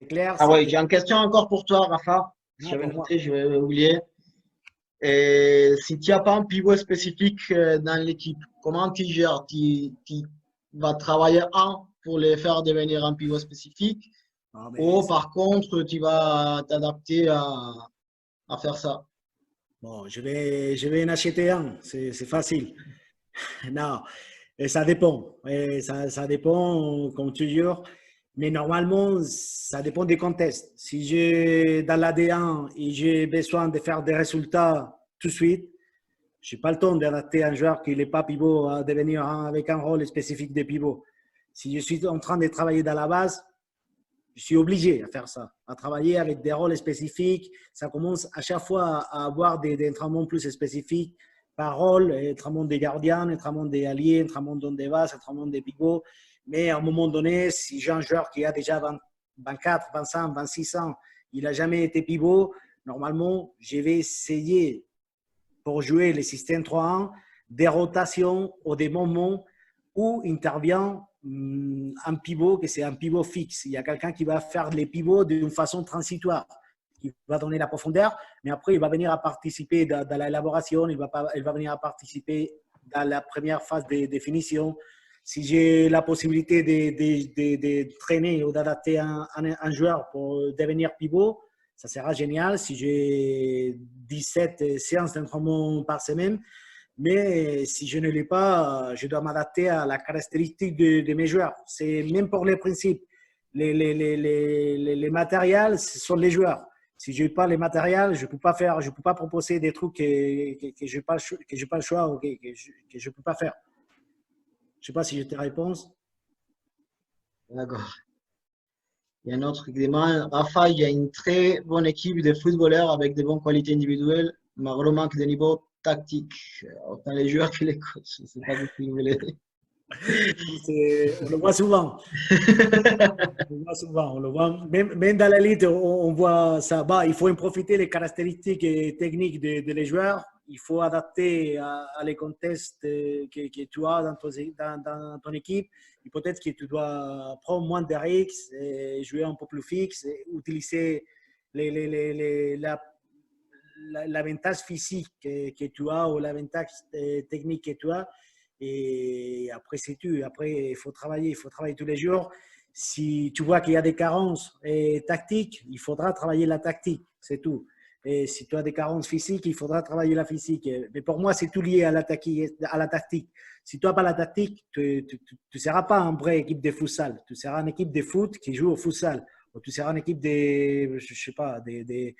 clair, Ah c'est ouais, clair. j'ai une question encore pour toi, Rafa. Ah, J'avais pour moi. noté, je vais oublier. Et si tu n'as pas un pivot spécifique dans l'équipe, comment tu gères? Tu vas travailler un pour les faire devenir un pivot spécifique Ah, mais ou par contre, tu vas t'adapter à faire ça? bon, je vais en acheter un, c'est facile. Non, et ça dépend. Et ça dépend, comme toujours. Mais normalement, ça dépend des contextes. Si j'ai dans l'AD1 et j'ai besoin de faire des résultats tout de suite, je n'ai pas le temps d'adapter un joueur qui n'est pas pivot à devenir avec un rôle spécifique de pivot. Si je suis en train de travailler dans la base, je suis obligé à faire ça, à travailler avec des rôles spécifiques. Ça commence à chaque fois à avoir des entraînements plus spécifiques par rôle, entraînement des gardiens, entraînement des alliés, entraînement des bases, entraînement des pivots. Mais à un moment donné, si j'ai un joueur qui a déjà 20, 24, 25, 26 ans, il n'a jamais été pivot, normalement, je vais essayer pour jouer le système 3-1 des rotations ou des moments où intervient un pivot, que c'est un pivot fixe. Il y a quelqu'un qui va faire les pivots d'une façon transitoire, qui va donner la profondeur, mais après, il va venir à participer dans l'élaboration, il va venir à participer dans la première phase de définition. Si j'ai la possibilité de traîner ou d'adapter un joueur pour devenir pivot, ça sera génial si j'ai 17 séances d'entraînement par semaine. Mais si je ne l'ai pas, je dois m'adapter à la caractéristique de mes joueurs. C'est même pour les principes. Les matériels, ce sont les joueurs. Si je n'ai pas les matériels, je ne peux pas faire, je peux pas proposer des trucs que je n'ai pas, pas le choix ou que je ne peux pas faire. Je ne sais pas si j'ai tes réponses. D'accord. Il y a un autre qui demande, Rafa, il y a une très bonne équipe de footballeurs avec de bonnes qualités individuelles, mais vraiment manque de niveau tactique. Autant les joueurs que les coachs. Je ne sais pas ce que vous voulez. On le voit souvent. On le voit souvent, on le voit. Même dans l'élite, on voit ça. Bah, il faut en profiter les caractéristiques techniques les joueurs. Il faut adapter à les contextes que tu as dans ton équipe. Et peut-être que tu dois prendre moins de risques, jouer un peu plus fixe, et utiliser l'avantage physique que tu as ou l'avantage technique que tu as. Et après, c'est tout. Après, il faut travailler tous les jours. Si tu vois qu'il y a des carences tactiques, il faudra travailler la tactique, c'est tout. Et si tu as des carences physiques, il faudra travailler la physique. Mais pour moi, c'est tout lié à la tactique. Si tu n'as pas la tactique, tu ne seras pas une vraie équipe de futsal. Tu seras une équipe de foot qui joue au futsal. Ou tu seras une équipe je sais pas, des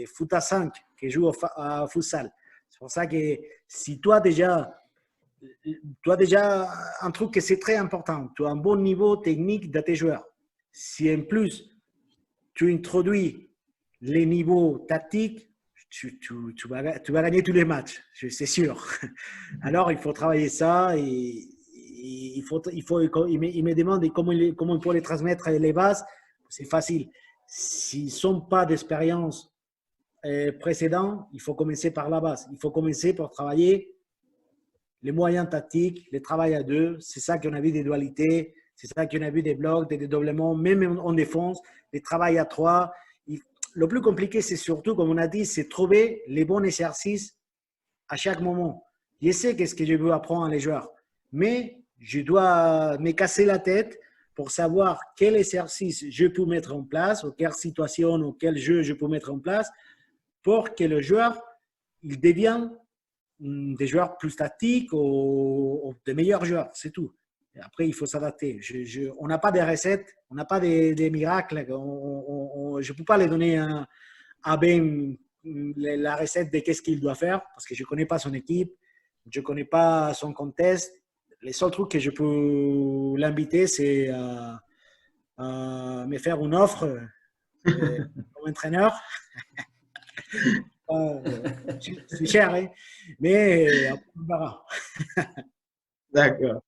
foot à 5 qui jouent au futsal. C'est pour ça que si tu as déjà un truc que c'est très important, tu as un bon niveau technique de tes joueurs. Si en plus tu introduis les niveaux tactiques, tu vas gagner tous les matchs, c'est sûr. Alors il faut travailler ça et il me demande comment il faut les transmettre les bases. C'est facile. S'ils ne sont pas d'expérience précédente, il faut commencer par la base. Il faut commencer par travailler les moyens tactiques, le travail à deux. C'est ça qu'on a vu des dualités, c'est ça qu'on a vu des blocs, des dédoublements, même en défense, les travail à trois. Le plus compliqué, c'est surtout, comme on a dit, c'est trouver les bons exercices à chaque moment. Je sais qu'est-ce que je veux apprendre à les joueurs, mais je dois me casser la tête pour savoir quel exercice je peux mettre en place, ou quelle situation ou quel jeu je peux mettre en place pour que le joueur il devienne des joueurs plus tactiques ou des meilleurs joueurs, c'est tout. Et après, il faut s'adapter. On n'a pas de recettes, on n'a pas des miracles. Je ne peux pas les donner à Ben la recette de qu'est-ce qu'il doit faire parce que je ne connais pas son équipe, je ne connais pas son contexte. Les seuls trucs que je peux l'inviter, c'est à me faire une offre comme entraîneur. C'est cher, hein? Mais on verra. D'accord.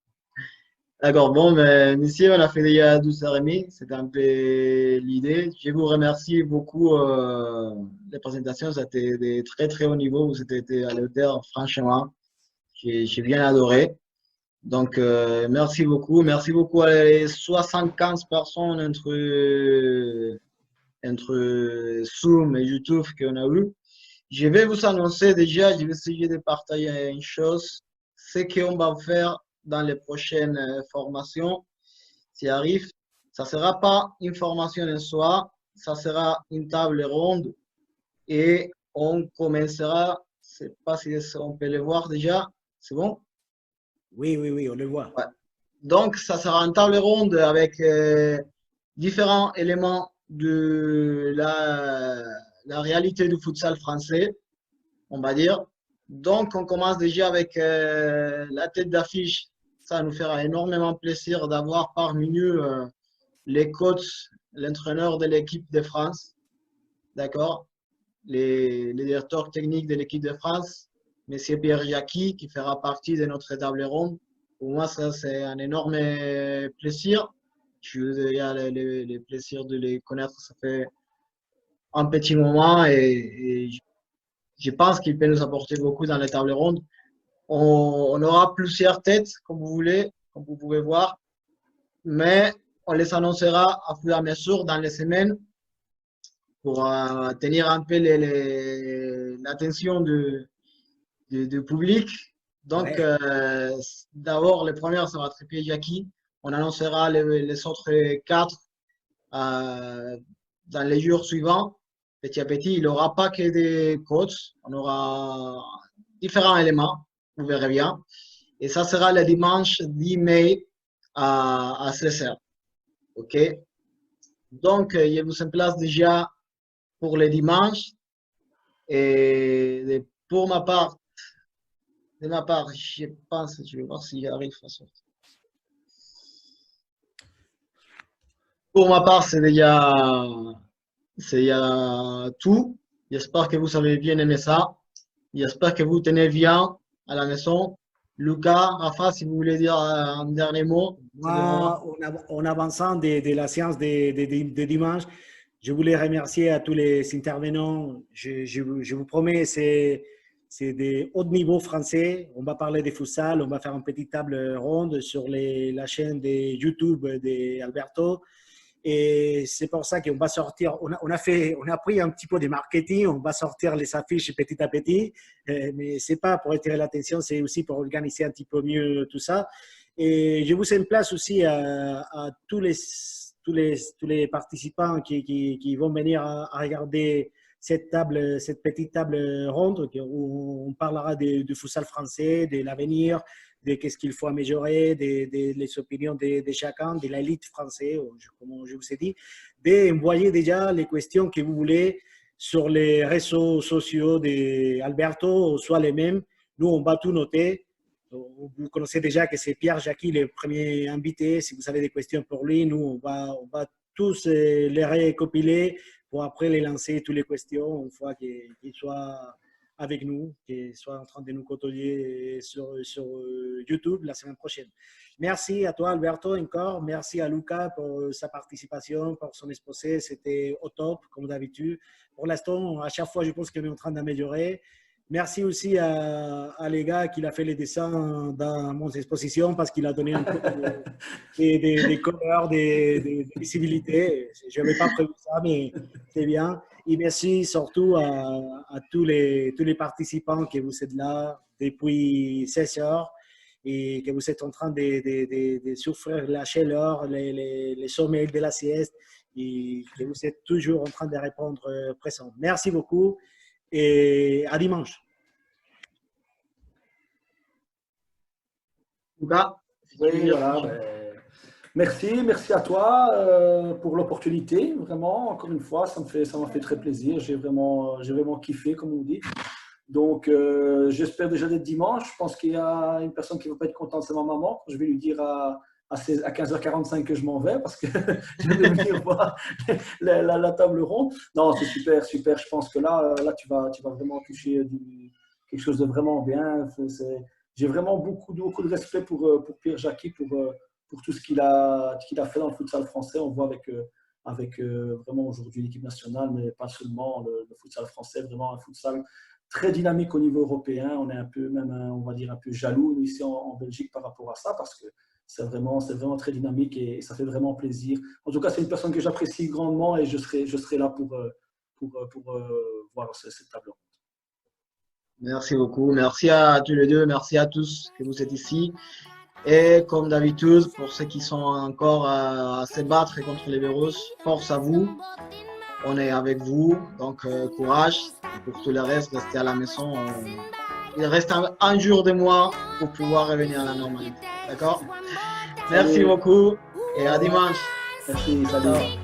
D'accord. Bon, mais monsieur, on a fait déjà 12h30. C'était un peu l'idée. Je vous remercie beaucoup. Les présentations, c'était de très, très haut niveau. Vous étiez à la hauteur, franchement. J'ai bien adoré. Donc, merci beaucoup. Merci beaucoup à les 75 personnes entre Zoom et YouTube qu'on a eu. Je vais vous annoncer déjà, je vais essayer de partager une chose, ce qu'on va faire dans les prochaines formations, s'il arrive. Ça ne sera pas une formation en soi, ça sera une table ronde et on commencera, je ne sais pas si on peut le voir déjà, c'est bon? Oui, oui, oui, on le voit. Ouais. Donc, ça sera une table ronde avec différents éléments de la réalité du futsal français, on va dire. Donc, on commence déjà avec la tête d'affiche. Ça nous fera énormément plaisir d'avoir parmi nous les coachs, l'entraîneur de l'équipe de France, d'accord, les directeurs techniques de l'équipe de France, M. Pierre Jacqui, qui fera partie de notre table ronde. Pour moi, ça, c'est un énorme plaisir. J'ai eu le plaisir de les connaître, ça fait un petit moment et je pense qu'il peut nous apporter beaucoup dans les tables rondes. On aura plusieurs têtes, comme vous voulez, comme vous pouvez voir, mais on les annoncera à fur et à mesure dans les semaines pour tenir un peu l'attention du public. Donc, Ouais. d'abord, le premier, ça va être Pierre Jacqui. On annoncera les autres quatre dans les jours suivants. Petit à petit, il n'y aura pas que des coachs, on aura différents éléments, vous verrez bien. Et ça sera le dimanche 10 mai à 16h. OK? Donc, je vous en place déjà pour le dimanche. Et pour ma part, je pense, je vais voir si j'arrive à sortir. Pour ma part, c'est déjà tout. J'espère que vous avez bien aimé ça. J'espère que vous tenez bien à la maison. Lucas, Rafa, si vous voulez dire un dernier mot, c'est le moment. Moi, en avançant de la séance de dimanche, je voulais remercier à tous les intervenants. Je vous promets, c'est des hauts niveaux français. On va parler de futsal, on va faire une petite table ronde sur la chaîne de YouTube d'Alberto. Et c'est pour ça qu'on va sortir. On a pris un petit peu de marketing. On va sortir les affiches petit à petit. Mais c'est pas pour attirer l'attention, c'est aussi pour organiser un petit peu mieux tout ça. Et je vous place aussi à tous les participants qui vont venir à regarder cette petite table ronde où on parlera du futsal français, de l'avenir, de qu'est-ce qu'il faut améliorer, les opinions de chacun, de l'élite française, comme je vous ai dit, d'envoyer déjà les questions que vous voulez sur les réseaux sociaux d'Alberto, soit les mêmes. Nous, on va tout noter. Vous connaissez déjà que c'est Pierre Jacqui, le premier invité. Si vous avez des questions pour lui, nous, on va tous les recopiler pour après les lancer, toutes les questions, une fois qu'il soit avec nous, qu'il soit en train de nous côtoyer sur YouTube la semaine prochaine. Merci à toi, Alberto, encore. Merci à Luca pour sa participation, pour son exposé. C'était au top, comme d'habitude. Pour l'instant, à chaque fois, je pense qu'on est en train d'améliorer. Merci aussi à les gars qui a fait les dessins dans mon exposition parce qu'il a donné un peu des couleurs, des visibilités. Je n'avais pas prévu ça, mais c'est bien. Et merci surtout à tous les participants que vous êtes là depuis 16 heures et que vous êtes en train de souffrir la chaleur, les sommeils de la sieste et que vous êtes toujours en train de répondre présent. Merci beaucoup et à dimanche. Lucas, si tu veux Oui, dire voilà. quelque chose. Merci à toi pour l'opportunité. Vraiment, encore une fois, ça m'a fait très plaisir. J'ai vraiment kiffé, comme on dit. Donc, j'espère déjà d'être dimanche. Je pense qu'il y a une personne qui ne va pas être contente, c'est ma maman. Je vais lui dire à 15h45 que je m'en vais parce que je vais venir voir la table ronde. Non, c'est super, super. Je pense que là tu vas vraiment toucher quelque chose de vraiment bien. J'ai vraiment beaucoup de respect pour Pierre Jacqui, pour tout ce qu'il a fait dans le futsal français. On voit avec vraiment aujourd'hui l'équipe nationale, mais pas seulement le futsal français, vraiment un futsal très dynamique au niveau européen. On est un peu, même, on va dire, un peu jaloux nous, ici en Belgique par rapport à ça, parce que c'est vraiment très dynamique et ça fait vraiment plaisir. En tout cas, c'est une personne que j'apprécie grandement et je serai là pour voir cette table ronde. Merci beaucoup. Merci à tous les deux. Merci à tous que vous êtes ici. Et comme d'habitude, pour ceux qui sont encore à se battre contre les virus, force à vous. On est avec vous. Donc, courage. Et pour tout le reste, restez à la maison. Il reste un jour de mois pour pouvoir revenir à la normalité. D'accord? Merci beaucoup et à dimanche. Merci, salut.